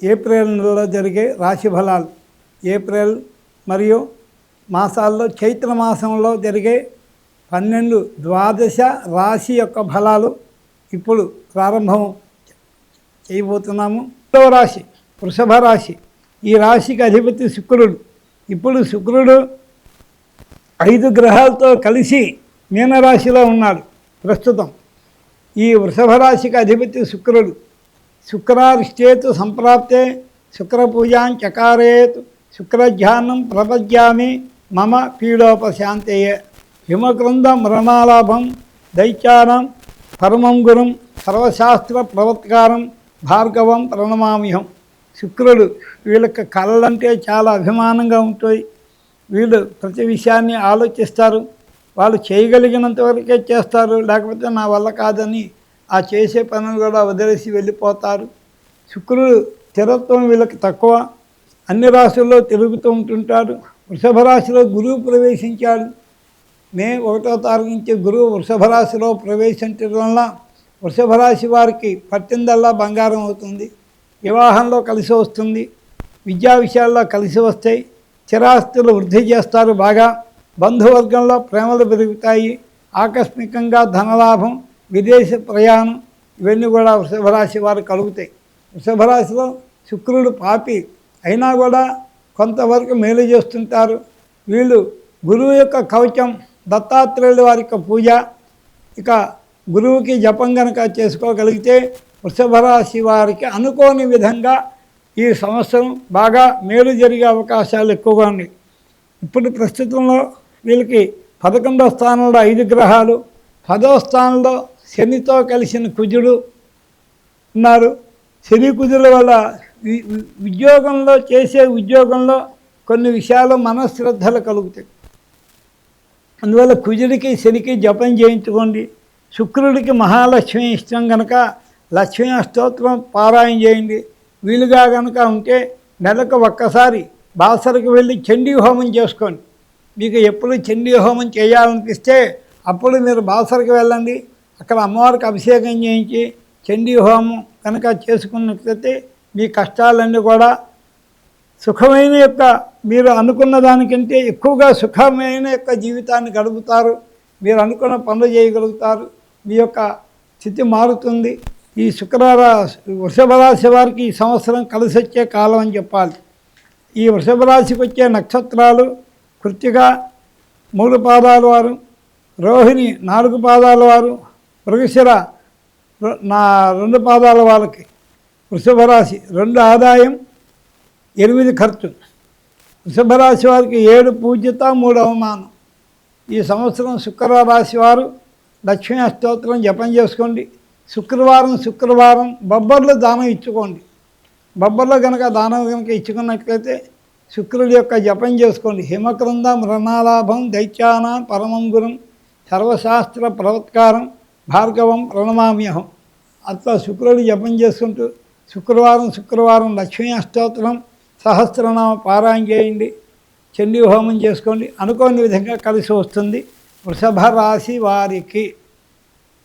April నెలలో జరిగే రాశి ఫలాలు ఏప్రిల్ మరియు మాసాల్లో చైత్ర మాసంలో జరిగే 12 ద్వాదశ రాశి యొక్క ఫలాలు ఇప్పుడు ప్రారంభం చేయబోతున్నాము. రెండవ రాశి వృషభ రాశి. ఈ రాశికి అధిపతి శుక్రుడు. ఇప్పుడు శుక్రుడు 5 గ్రహాలతో కలిసి మీనరాశిలో ఉన్నాడు ప్రస్తుతం. ఈ వృషభ రాశికి అధిపతి శుక్రుడు. శుక్రారిష్టేతు సంప్రాప్తే శుక్రపూజాం చకారేత్ శుక్రధ్యానం ప్రపద్యామి మమ పీడోపశాంతయే హిమకృంద మృణాలాభం దైత్యానం పరమం గురుం సర్వశాస్త్ర ప్రవత్కారం భార్గవం ప్రణమామ్యహం. శుక్రుడు వీళ్ళకి కళలంటే చాలా అభిమానంగా ఉంటాయి. వీళ్ళు ప్రతి విషయాన్ని ఆలోచిస్తారు. వాళ్ళు చేయగలిగినంత వరకే చేస్తారు, లేకపోతే నా వల్ల కాదని ఆ చేసే పనులు కూడా వదిలేసి వెళ్ళిపోతారు. శుక్రుడు స్థిరత్వం వీళ్ళకి తక్కువ. అన్ని రాశుల్లో తిరుగుతూ ఉంటుంటాడు. వృషభ రాశిలో గురువు ప్రవేశించాడు. మే 1వ తారీఖు నుంచి గురువు వృషభ రాశిలో ప్రవేశించడం వల్ల వృషభ రాశి వారికి పట్టిందల్లా బంగారం అవుతుంది. వివాహంలో కలిసి వస్తుంది. విద్యా విషయాల్లో కలిసి వస్తాయి. స్థిరాస్తులు వృద్ధి చేస్తారు బాగా. బంధువర్గంలో ప్రేమలు పెరుగుతాయి. ఆకస్మికంగా ధనలాభం, విదేశ ప్రయాణం ఇవన్నీ కూడా వృషభ రాశి వారు కలుగుతాయి. వృషభ రాశిలో శుక్రుడు పాపి అయినా కూడా కొంతవరకు మేలు చేస్తుంటారు. వీళ్ళు గురువు యొక్క కవచం, దత్తాత్రేయుల వారి యొక్క పూజ, ఇక గురువుకి జపం కనుక చేసుకోగలిగితే వృషభ రాశి వారికి అనుకోని విధంగా ఈ సంవత్సరం బాగా మేలు జరిగే అవకాశాలు ఎక్కువగా ఉన్నాయి. ఇప్పుడు ప్రస్తుతంలో వీళ్ళకి 11వ స్థానంలో 5 గ్రహాలు, 10వ స్థానంలో శనితో కలిసిన కుజుడు ఉన్నారు. శని కుజుల వల్ల ఉద్యోగంలో చేసే ఉద్యోగంలో కొన్ని విషయాలు మనశ్రద్ధలు కలుగుతాయి. అందువల్ల కుజుడికి శనికి జపం చేయించుకోండి. శుక్రుడికి మహాలక్ష్మి ఇష్టం కనుక లక్ష్మీ స్తోత్రం పారాయణ చేయండి. వీలుగా కనుక ఉంటే నెలకు ఒక్కసారి బాసరకు వెళ్ళి చండీ హోమం చేసుకోండి. మీకు ఎప్పుడు చండీ హోమం చేయాలనిపిస్తే అప్పుడు మీరు బాసరకు వెళ్ళండి. అక్కడ అమ్మవారికి అభిషేకం చేయించి చండీ హోమం కనుక చేసుకున్నట్లయితే మీ కష్టాలన్నీ కూడా సుఖమైన యొక్క మీరు అనుకున్న దానికంటే ఎక్కువగా సుఖమైన యొక్క జీవితాన్ని గడుపుతారు. మీరు అనుకున్న పనులు చేయగలుగుతారు. మీ యొక్క స్థితి మారుతుంది. ఈ వృషభ రాశి వారికి ఈ సంవత్సరం కలిసి వచ్చే కాలం అని చెప్పాలి. ఈ వృషభ రాశికి వచ్చే నక్షత్రాలు కృత్తిక 3 పాదాల వారు, రోహిణి 4 పాదాల వారు, మృగశిర 2 పాదాల వాళ్ళకి వృషభ రాశి 2 ఆదాయం 8 ఖర్చు. వృషభ రాశి వారికి 7 పూజ్యత 3 అవమానం. ఈ సంవత్సరం శుక్ర రాశి వారు లక్ష్మీ స్తోత్రం జపం చేసుకోండి. శుక్రవారం బొబ్బర్లు దానం ఇచ్చుకోండి. బొబ్బర్లు కనుక దానం కనుక ఇచ్చుకున్నట్లయితే శుక్రుడి యొక్క జపం చేసుకోండి. హిమకృంద మృణాలాభం దైత్యానాం పరమం గురుం సర్వశాస్త్ర ప్రవత్కారం భార్గవం ప్రణమామ్యహం. అట్లా శుక్రుడి జపం చేసుకుంటూ శుక్రవారం లక్ష్మీ అష్టోత్తరం సహస్రనామ పారాయణ చేయండి. చండీ హోమం చేసుకోండి. అనుకోని విధంగా కలిసి వస్తుంది వృషభ రాశి వారికి.